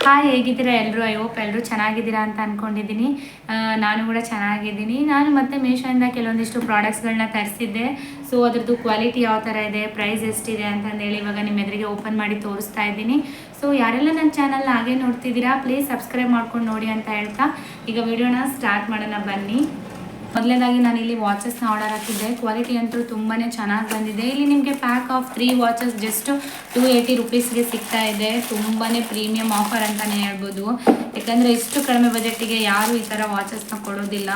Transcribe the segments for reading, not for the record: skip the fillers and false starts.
Hi, ಹೇಗಿದ್ದೀರಾ ಎಲ್ಲರೂ? I hope ಎಲ್ಲರೂ ಚೆನ್ನಾಗಿದ್ದೀರಾ ಅಂತ ಅಂದ್ಕೊಂಡಿದ್ದೀನಿ. ನಾನು ಕೂಡ ಚೆನ್ನಾಗಿದ್ದೀನಿ. ನಾನು ಮತ್ತೆ ಮೀಶೋಯಿಂದ ಕೆಲವೊಂದಿಷ್ಟು ಪ್ರಾಡಕ್ಟ್ಸ್ಗಳನ್ನ ತರಿಸಿದ್ದೆ. ಸೊ ಅದ್ರದ್ದು ಕ್ವಾಲಿಟಿ ಯಾವ ಥರ ಇದೆ, ಪ್ರೈಸ್ ಎಷ್ಟಿದೆ ಅಂತಂದೇಳಿ ಇವಾಗ ನಿಮ್ಮ ಎದುರಿಗೆ ಓಪನ್ ಮಾಡಿ ತೋರಿಸ್ತಾ ಇದ್ದೀನಿ. ಸೊ ಯಾರೆಲ್ಲ ನನ್ನ ಚಾನಲ್ನ ಹಾಗೆ ನೋಡ್ತಿದ್ದೀರಾ, ಪ್ಲೀಸ್ ಸಬ್ಸ್ಕ್ರೈಬ್ ಮಾಡ್ಕೊಂಡು ನೋಡಿ ಅಂತ ಹೇಳ್ತಾ ಈಗ ವಿಡಿಯೋನ ಸ್ಟಾರ್ಟ್ ಮಾಡೋಣ ಬನ್ನಿ. ಮೊದಲನೇದಾಗಿ ನಾನು ಇಲ್ಲಿ ವಾಚಸ್ನ ಆರ್ಡರ್ ಹಾಕಿದ್ದೆ. ಕ್ವಾಲಿಟಿ ಅಂತೂ ತುಂಬಾ ಚೆನ್ನಾಗಿ ಬಂದಿದೆ. ಇಲ್ಲಿ ನಿಮಗೆ ಪ್ಯಾಕ್ ಆಫ್ 3 ವಾಚಸ್ ಜಸ್ಟ್ 280 ರುಪೀಸ್ಗೆ ಸಿಗ್ತಾ ಇದೆ. ತುಂಬಾ ಪ್ರೀಮಿಯಂ ಆಫರ್ ಅಂತಲೇ ಹೇಳ್ಬೋದು. ಯಾಕಂದರೆ ಇಷ್ಟು ಕಡಿಮೆ ಬಜೆಟ್ಟಿಗೆ ಯಾರು ಈ ಥರ ವಾಚಸ್ನ ಕೊಡೋದಿಲ್ಲ.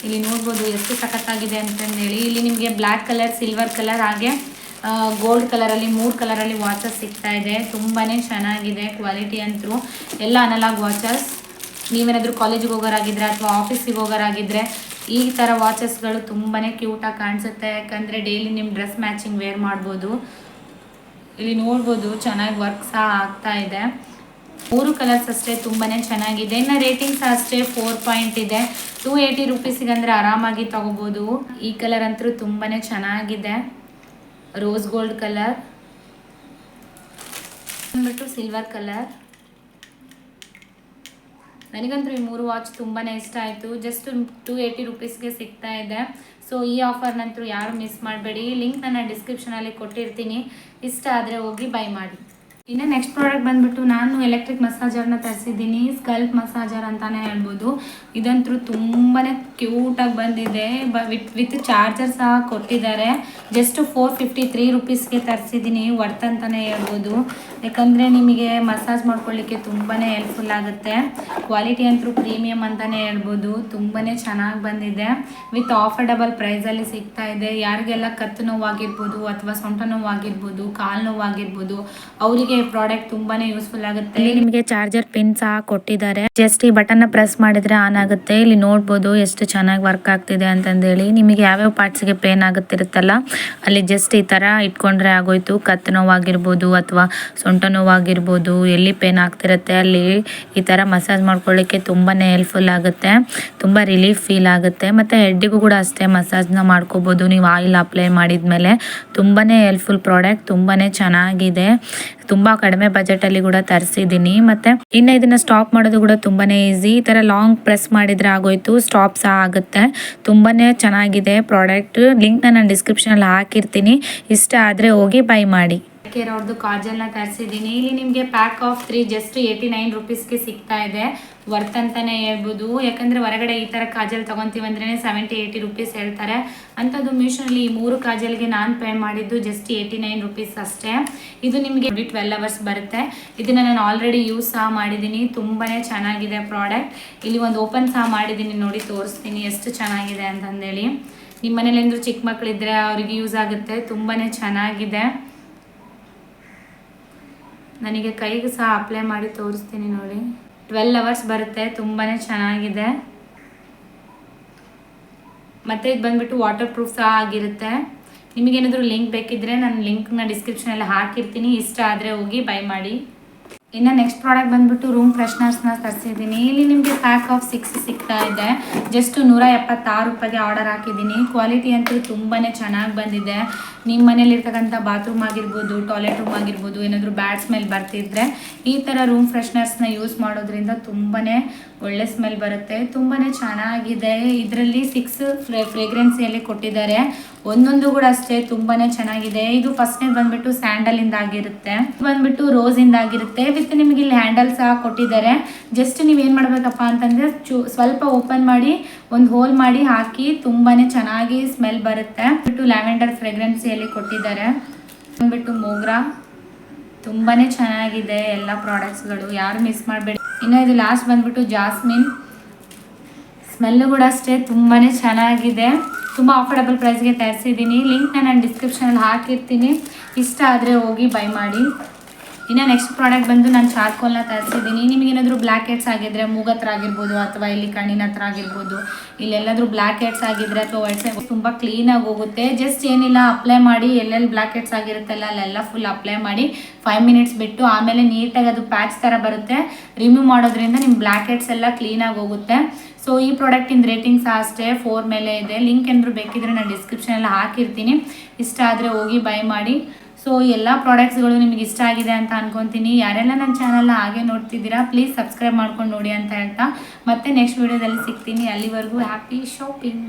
ಇಲ್ಲಿ ನೋಡ್ಬೋದು ಎಷ್ಟು ಸಖತ್ತಾಗಿದೆ ಅಂತಂದೇಳಿ. ಇಲ್ಲಿ ನಿಮಗೆ ಬ್ಲ್ಯಾಕ್ ಕಲರ್, ಸಿಲ್ವರ್ ಕಲರ್ ಹಾಗೆ ಗೋಲ್ಡ್ ಕಲರಲ್ಲಿ 3 ಕಲರಲ್ಲಿ ವಾಚಸ್ ಸಿಗ್ತಾ ಇದೆ. ತುಂಬಾ ಚೆನ್ನಾಗಿದೆ ಕ್ವಾಲಿಟಿ ಅಂತೂ. ಎಲ್ಲ ಅನಲಾಗ್ ವಾಚಸ್. ನೀವೇನಾದರೂ ಕಾಲೇಜಿಗೆ ಹೋಗೋರಾಗಿದ್ದರೆ ಅಥವಾ ಆಫೀಸಿಗೆ ಹೋಗೋರಾಗಿದ್ದರೆ ಈ ಥರ ವಾಚಸ್ಗಳು ತುಂಬಾ ಕ್ಯೂಟಾಗಿ ಕಾಣಿಸುತ್ತೆ. ಯಾಕಂದರೆ ಡೈಲಿ ನಿಮ್ಮ ಡ್ರೆಸ್ ಮ್ಯಾಚಿಂಗ್ ವೇರ್ ಮಾಡ್ಬೋದು. ಇಲ್ಲಿ ನೋಡ್ಬೋದು ಚೆನ್ನಾಗಿ ವರ್ಕ್ ಸಹ ಆಗ್ತಾ ಇದೆ. 3 ಕಲರ್ಸ್ ಅಷ್ಟೇ ತುಂಬಾ ಚೆನ್ನಾಗಿದೆ. ಇನ್ನು ರೇಟಿಂಗ್ಸ್ ಅಷ್ಟೇ 4 ಪಾಯಿಂಟ್ ಇದೆ. 280 ರುಪೀಸಿಗೆ ಅಂದರೆ ಆರಾಮಾಗಿ ತೊಗೋಬೋದು. ಈ ಕಲರ್ ಅಂತೂ ತುಂಬಾ ಚೆನ್ನಾಗಿದೆ. ರೋಸ್ ಗೋಲ್ಡ್ ಕಲರ್ ಬಂದ್ಬಿಟ್ಟು ಸಿಲ್ವರ್ ಕಲರ್. ನನಗಂತೂ ಈ 3 ವಾಚ್ ತುಂಬಾ ಇಷ್ಟ ಆಯಿತು. ಜಸ್ಟ್ 280 ರುಪೀಸ್ಗೆ ಸಿಗ್ತಾ ಇದೆ. ಸೊ ಈ ಆಫರ್ನಂತೂ ಯಾರು ಮಿಸ್ ಮಾಡಬೇಡಿ. ಲಿಂಕ್ ನಾನು ಡಿಸ್ಕ್ರಿಪ್ಷನಲ್ಲಿ ಕೊಟ್ಟಿರ್ತೀನಿ. ಇಷ್ಟ ಆದರೆ ಹೋಗಿ ಬೈ ಮಾಡಿ. ಇನ್ನು ನೆಕ್ಸ್ಟ್ ಪ್ರಾಡಕ್ಟ್ ಬಂದ್ಬಿಟ್ಟು ನಾನು ಎಲೆಕ್ಟ್ರಿಕ್ ಮಸಾಜರ್ನ ತರಿಸಿದ್ದೀನಿ. ಸ್ಕಲ್ಪ್ ಮಸಾಜರ್ ಅಂತಲೇ ಹೇಳ್ಬೋದು. ಇದಂತೂ ತುಂಬಾ ಕ್ಯೂಟಾಗಿ ಬಂದಿದೆ. ವಿತ್ ಚಾರ್ಜರ್ ಸಹ ಕೊಟ್ಟಿದ್ದಾರೆ. ಜಸ್ಟ್ 453 ರುಪೀಸ್ಗೆ ತರಿಸಿದ್ದೀನಿ. ವರ್ತ್ ಅಂತಲೇ ಹೇಳ್ಬೋದು. ಯಾಕಂದರೆ ನಿಮಗೆ ಮಸಾಜ್ ಮಾಡ್ಕೊಳ್ಳಿಕ್ಕೆ ತುಂಬಾ ಹೆಲ್ಪ್ಫುಲ್ ಆಗುತ್ತೆ. ಕ್ವಾಲಿಟಿ ಅಂತೂ ಪ್ರೀಮಿಯಮ್ ಅಂತಲೇ ಹೇಳ್ಬೋದು. ತುಂಬಾ ಚೆನ್ನಾಗಿ ಬಂದಿದೆ. ವಿತ್ ಆಫರ್ಡಬಲ್ ಪ್ರೈಸಲ್ಲಿ ಸಿಗ್ತಾ ಇದೆ. ಯಾರಿಗೆಲ್ಲ ಕತ್ತು ನೋವಾಗಿರ್ಬೋದು ಅಥವಾ ಸೊಂಟ ನೋವಾಗಿರ್ಬೋದು, ಕಾಲು ನೋವಾಗಿರ್ಬೋದು, ಅವರಿಗೆ ಪ್ರಾಡಕ್ಟ್ ತುಂಬಾನೇ ಯೂಸ್ಫುಲ್ ಆಗುತ್ತೆ. ಇಲ್ಲಿ ನಿಮಗೆ ಚಾರ್ಜರ್ ಪಿನ್ ಸಹ ಕೊಟ್ಟಿದ್ದಾರೆ. ಜಸ್ಟ್ ಈ ಬಟನ್ ಪ್ರೆಸ್ ಮಾಡಿದ್ರೆ ಆನ್ ಆಗುತ್ತೆ. ಇಲ್ಲಿ ನೋಡ್ಬೋದು ಎಷ್ಟು ಚೆನ್ನಾಗಿ ವರ್ಕ್ ಆಗ್ತಿದೆ ಅಂತಂದೇಳಿ. ನಿಮಗೆ ಯಾವ್ಯಾವ ಪಾರ್ಟ್ಸ್ಗೆ ಪೇನ್ ಆಗುತ್ತಿರುತ್ತಲ್ಲ ಅಲ್ಲಿ ಜಸ್ಟ್ ಈ ತರ ಇಟ್ಕೊಂಡ್ರೆ ಆಗೋಯ್ತು. ಕತ್ತು ನೋವಾಗಿರ್ಬೋದು ಅಥವಾ ಸೊಂಟ ನೋವಾಗಿರ್ಬೋದು, ಎಲ್ಲಿ ಪೇನ್ ಆಗ್ತಿರುತ್ತೆ ಅಲ್ಲಿ ಈ ತರ ಮಸಾಜ್ ಮಾಡ್ಕೊಳ್ಳಿಕ್ಕೆ ತುಂಬಾನೇ ಹೆಲ್ಪ್ಫುಲ್ ಆಗುತ್ತೆ. ತುಂಬಾ ರಿಲೀಫ್ ಫೀಲ್ ಆಗುತ್ತೆ. ಮತ್ತೆ ಹೆಡ್ಡಿಗೂ ಕೂಡ ಅಷ್ಟೇ ಮಸಾಜ್ನ ಮಾಡ್ಕೋಬಹುದು ನೀವು ಆಯಿಲ್ ಅಪ್ಲೈ ಮಾಡಿದ್ಮೇಲೆ. ತುಂಬಾನೇ ಹೆಲ್ಪ್ಫುಲ್ ಪ್ರಾಡಕ್ಟ್. ತುಂಬಾನೇ ಚೆನ್ನಾಗಿದೆ. ತುಂಬಾ ಕಡಿಮೆ ಬಜೆಟ್ ಅಲ್ಲಿ ಕೂಡ ತರಿಸಿದ್ದೀನಿ. ಮತ್ತೆ ಇನ್ನು ಇದನ್ನ ಸ್ಟಾಪ್ ಮಾಡೋದು ಕೂಡ ತುಂಬಾನೇ ಈಸಿ. ಈ ತರ ಲಾಂಗ್ ಪ್ರೆಸ್ ಮಾಡಿದ್ರೆ ಆಗೋಯ್ತು. ಸ್ಟಾಪ್ ಸಹ ಆಗುತ್ತೆ. ತುಂಬಾನೇ ಚೆನ್ನಾಗಿದೆ ಪ್ರಾಡಕ್ಟ್. ಲಿಂಕ್ ನಾನು ಡಿಸ್ಕ್ರಿಪ್ಷನ್ ಅಲ್ಲಿ ಹಾಕಿರ್ತೀನಿ. ಇಷ್ಟ ಆದ್ರೆ ಹೋಗಿ ಬೈ ಮಾಡಿ. ಕೇರ್ ಅವ್ರದ್ದು ಕಾಜಲ್ನ ತರಿಸಿದ್ದೀನಿ. ಇಲ್ಲಿ ನಿಮಗೆ ಪ್ಯಾಕ್ ಆಫ್ 3 ಜಸ್ಟ್ 89 ರುಪೀಸ್ಗೆ ಸಿಗ್ತಾ ಇದೆ. ವರ್ತ್ ಅಂತಾನೆ ಹೇಳ್ಬೋದು. ಯಾಕಂದ್ರೆ ಹೊರಗಡೆ ಈ ತರ ಕಾಜಲ್ ತಗೊಂತೀವಿ ಅಂದ್ರೆ 70-80 ರುಪೀಸ್ ಹೇಳ್ತಾರೆ. ಅಂಥದ್ದು ಮೀಶೋನಲ್ಲಿ ಈ 3 ಕಾಜಲ್ಗೆ ನಾನು ಪೇ ಮಾಡಿದ್ದು ಜಸ್ಟ್ 89 ರುಪೀಸ್ ಅಷ್ಟೇ. ಇದು ನಿಮಗೆ 12 ಅವರ್ಸ್ ಬರುತ್ತೆ. ಇದನ್ನ ನಾನು ಆಲ್ರೆಡಿ ಯೂಸ್ ಸಹ ಮಾಡಿದ್ದೀನಿ. ತುಂಬಾನೇ ಚೆನ್ನಾಗಿದೆ ಪ್ರಾಡಕ್ಟ್. ಇಲ್ಲಿ ಒಂದು ಓಪನ್ ಸಹ ಮಾಡಿದ್ದೀನಿ, ನೋಡಿ ತೋರಿಸ್ತೀನಿ ಎಷ್ಟು ಚೆನ್ನಾಗಿದೆ ಅಂತಂದೇಳಿ. ನಿಮ್ಮ ಮನೇಲಿ ಏನಾದ್ರು ಚಿಕ್ಕ ಮಕ್ಕಳಿದ್ರೆ ಅವ್ರಿಗೆ ಯೂಸ್ ಆಗುತ್ತೆ. ತುಂಬಾನೇ ಚೆನ್ನಾಗಿದೆ. ನನಗೆ ಕೈಗೆ ಸಹ ಅಪ್ಲೈ ಮಾಡಿ ತೋರಿಸ್ತೀನಿ ನೋಡಿ. 12 ಅವರ್ಸ್ ಬರುತ್ತೆ. ತುಂಬಾ ಚೆನ್ನಾಗಿದೆ. ಮತ್ತು ಇದು ಬಂದುಬಿಟ್ಟು ವಾಟರ್ ಪ್ರೂಫ್ ಸಹ ಆಗಿರುತ್ತೆ. ನಿಮಗೇನಾದರೂ ಲಿಂಕ್ ಬೇಕಿದ್ದರೆ ನಾನು ಲಿಂಕ್ನ ಡಿಸ್ಕ್ರಿಪ್ಷನಲ್ಲಿ ಹಾಕಿರ್ತೀನಿ. ಇಷ್ಟ ಆದರೆ ಹೋಗಿ ಬೈ ಮಾಡಿ. ಇನ್ನು ನೆಕ್ಸ್ಟ್ ಪ್ರಾಡಕ್ಟ್ ಬಂದುಬಿಟ್ಟು ರೂಮ್ ಫ್ರೆಶ್ನರ್ಸ್ನ ತರಿಸಿದ್ದೀನಿ. ಇಲ್ಲಿ ನಿಮಗೆ ಪ್ಯಾಕ್ ಆಫ್ 6 ಸಿಗ್ತಾ ಇದೆ. ಜಸ್ಟ್ 176 ರೂಪಾಯಿಗೆ ಆರ್ಡರ್ ಹಾಕಿದ್ದೀನಿ. ಕ್ವಾಲಿಟಿ ಅಂತೂ ತುಂಬಾ ಚೆನ್ನಾಗಿ ಬಂದಿದೆ. ನಿಮ್ಮ ಮನೇಲಿರ್ತಕ್ಕಂಥ ಬಾತ್ರೂಮ್ ಆಗಿರ್ಬೋದು, ಟಾಯ್ಲೆಟ್ ರೂಮ್ ಆಗಿರ್ಬೋದು, ಏನಾದರೂ ಬ್ಯಾಡ್ ಸ್ಮೆಲ್ ಬರ್ತಿದ್ರೆ ಈ ಥರ ರೂಮ್ ಫ್ರೆಶ್ನರ್ಸ್ನ ಯೂಸ್ ಮಾಡೋದ್ರಿಂದ ತುಂಬಾ ಒಳ್ಳೆ ಸ್ಮೆಲ್ ಬರುತ್ತೆ. ತುಂಬಾ ಚೆನ್ನಾಗಿದೆ. ಇದರಲ್ಲಿ 6 ಫ್ರೇಗ್ರೆನ್ಸಿಯಲ್ಲಿ ಕೊಟ್ಟಿದ್ದಾರೆ. ಒಂದೊಂದು ಕೂಡ ಅಷ್ಟೇ ತುಂಬಾ ಚೆನ್ನಾಗಿದೆ. ಇದು ಫಸ್ಟ್ನೇದು ಬಂದುಬಿಟ್ಟು ಸ್ಯಾಂಡಲಿಂದ ಆಗಿರುತ್ತೆ. ಬಂದುಬಿಟ್ಟು ರೋಸಿಂದ ಆಗಿರುತ್ತೆ. ವಿತ್ ನಿಮಗೆ ಇಲ್ಲಿ ಹ್ಯಾಂಡಲ್ ಸಹ ಕೊಟ್ಟಿದ್ದಾರೆ. ಜಸ್ಟ್ ನೀವೇನು ಮಾಡಬೇಕಪ್ಪ ಅಂತಂದರೆ ಸ್ವಲ್ಪ ಓಪನ್ ಮಾಡಿ ಒಂದು ಹೋಲ್ ಮಾಡಿ ಹಾಕಿ ತುಂಬಾ ಚೆನ್ನಾಗಿ ಸ್ಮೆಲ್ ಬರುತ್ತೆ. ಬಿಟ್ಟು ಲ್ಯಾವೆಂಡರ್ ಫ್ರೇಗ್ರೆನ್ಸಿಯಲ್ಲಿ ಕೊಟ್ಟಿದ್ದಾರೆ. ಬಂದುಬಿಟ್ಟು ಮೋಗ್ರಾ. ತುಂಬಾ ಚೆನ್ನಾಗಿದೆ ಎಲ್ಲ ಪ್ರಾಡಕ್ಟ್ಸ್ಗಳು, ಯಾರು ಮಿಸ್ ಮಾಡಬೇಡಿ. ಇನ್ನು ಇದು ಲಾಸ್ಟ್ ಬಂದುಬಿಟ್ಟು ಜಾಸ್ಮಿನ್. ಸ್ಮೆಲ್ಲು ಕೂಡ ಅಷ್ಟೇ ತುಂಬಾ ಚೆನ್ನಾಗಿದೆ. ತುಂಬ ಆಫರ್ಡಬಲ್ ಪ್ರೈಸ್ಗೆ ತರಿಸಿದ್ದೀನಿ. ಲಿಂಕ್ನ ನಾನು ಡಿಸ್ಕ್ರಿಪ್ಷನಲ್ಲಿ ಹಾಕಿರ್ತೀನಿ. ಇಷ್ಟ ಆದರೆ ಹೋಗಿ ಬೈ ಮಾಡಿ. ಇನ್ನು ನೆಕ್ಸ್ಟ್ ಪ್ರಾಡಕ್ಟ್ ಬಂದು ನಾನು ಚಾರ್ಕೋಲ್ನ ತರಿಸಿದ್ದೀನಿ. ನಿಮಗೇನಾದರೂ ಬ್ಲ್ಯಾಕ್ ಹೆಡ್ಸ್ ಆಗಿದ್ದರೆ ಮೂಗತ್ರ ಆಗಿರ್ಬೋದು ಅಥವಾ ಇಲ್ಲಿ ಕಣ್ಣಿನ ಹತ್ರ ಆಗಿರ್ಬೋದು, ಇಲ್ಲೆಲ್ಲಾದರೂ ಬ್ಲ್ಯಾಕ್ ಹೆಡ್ಸ್ ಆಗಿದ್ದರೆ ಅಥವಾ ವೈಟ್ಸ್ ತುಂಬ ಕ್ಲೀನಾಗಿ ಹೋಗುತ್ತೆ. ಜಸ್ಟ್ ಏನಿಲ್ಲ, ಅಪ್ಲೈ ಮಾಡಿ ಎಲ್ಲೆಲ್ಲಿ ಬ್ಲ್ಯಾಕ್ ಹೆಡ್ಸ್ ಆಗಿರುತ್ತಲ್ಲ ಅಲ್ಲೆಲ್ಲ ಫುಲ್ ಅಪ್ಲೈ ಮಾಡಿ 5 ಮಿನಿಟ್ಸ್ ಬಿಟ್ಟು ಆಮೇಲೆ ನೀಟಾಗಿ ಅದು ಪ್ಯಾಚ್ ಥರ ಬರುತ್ತೆ. ರಿಮೂವ್ ಮಾಡೋದ್ರಿಂದ ನಿಮ್ಮ ಬ್ಲ್ಯಾಕ್ ಹೆಡ್ಸ್ ಎಲ್ಲ ಕ್ಲೀನಾಗಿ ಹೋಗುತ್ತೆ. ಸೊ ಈ ಪ್ರಾಡಕ್ಟಿನ ರೇಟಿಂಗ್ಸ್ ಅಷ್ಟೇ 4 ಮೇಲೆ ಇದೆ. ಲಿಂಕ್ ಏನಾದರೂ ಬೇಕಿದ್ರೆ ನಾನು ಡಿಸ್ಕ್ರಿಪ್ಷನಲ್ಲಿ ಹಾಕಿರ್ತೀನಿ. ಇಷ್ಟ ಆದರೆ ಹೋಗಿ ಬೈ ಮಾಡಿ. ಸೊ ಎಲ್ಲ ಪ್ರಾಡಕ್ಟ್ಸ್ಗಳು ನಿಮಗೆ ಇಷ್ಟ ಆಗಿದೆ ಅಂತ ಅನ್ಕೊತೀನಿ. ಯಾರೆಲ್ಲ ನನ್ನ ಚಾನಲ್ನ ಹಾಗೆ ನೋಡ್ತಿದ್ದೀರಾ ಪ್ಲೀಸ್ ಸಬ್ಸ್ಕ್ರೈಬ್ ಮಾಡ್ಕೊಂಡು ನೋಡಿ ಅಂತ ಹೇಳ್ತಾ ಮತ್ತೆ ನೆಕ್ಸ್ಟ್ ವೀಡಿಯೋದಲ್ಲಿ ಸಿಗ್ತೀನಿ. ಅಲ್ಲಿವರೆಗೂ ಹ್ಯಾಪಿ ಶಾಪಿಂಗ್.